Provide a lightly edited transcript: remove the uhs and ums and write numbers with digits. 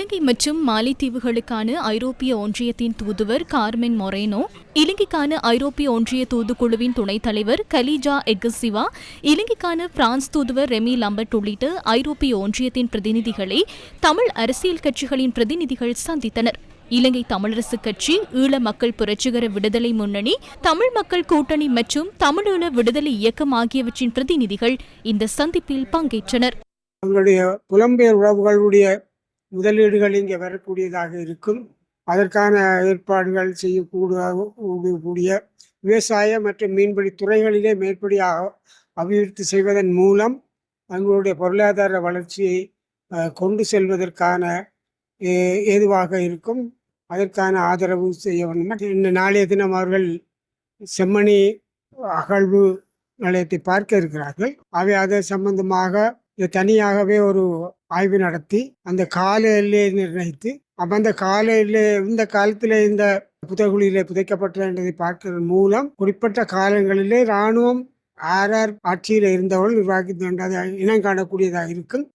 இலங்கை மற்றும் மாலைத்தீவுகளுக்கான ஐரோப்பிய ஒன்றியத்தின் தூதுவர் கார்மென் மொரேனோ, இலங்கைக்கான ஐரோப்பிய ஒன்றிய தூதுக்குழுவின் துணைத் தலைவர் கலீஜா எக்கசிவா, இலங்கைக்கான பிரான்ஸ் தூதுவர் ரெமி லம்பர்ட் உள்ளிட்ட ஐரோப்பிய ஒன்றியத்தின் பிரதிநிதிகளை தமிழ் அரசியல் கட்சிகளின் பிரதிநிதிகள் சந்தித்தனர். இலங்கை தமிழரசுக் கட்சி, ஈழ மக்கள் புரட்சிகர விடுதலை முன்னணி, தமிழ் மக்கள் கூட்டணி மற்றும் தமிழீழ விடுதலை இயக்கம் ஆகியவற்றின் பிரதிநிதிகள் இந்த சந்திப்பில் பங்கேற்றனர். தங்களுடைய புலம்பெயர் உறவுகளுடைய முதலீடுகள் இங்கே வரக்கூடியதாக இருக்கும். அதற்கான ஏற்பாடுகள் செய்யக்கூடிய விவசாய மற்றும் மீன்பிடி துறைகளிலே மேற்படியாக அபிவிருத்தி செய்வதன் மூலம் தங்களுடைய பொருளாதார வளர்ச்சியை கொண்டு செல்வதற்கான ஏதுவாக இருக்கும். அதற்கான ஆதரவு செய்ய வேண்டும். இந்த நாளைய தினம் அவர்கள் செம்மணி அகழ்வு நிலையத்தை பார்க்க இருக்கிறார்கள். அவை அது சம்பந்தமாக தனியாகவே ஒரு ஆய்வு நடத்தி அந்த கால எல்லையை நிர்ணயித்து அந்த கால எல்லை இந்த காலத்தில் இந்த புதைகுழியிலே புதைக்கப்பட்ட என்பதை பார்ப்பதன் மூலம் குறிப்பிட்ட காலங்களிலே இராணுவம் ஆட்சியில் இருந்தவர்கள் நிர்வாகித்து இனம் காணக்கூடியதாக இருக்கும்.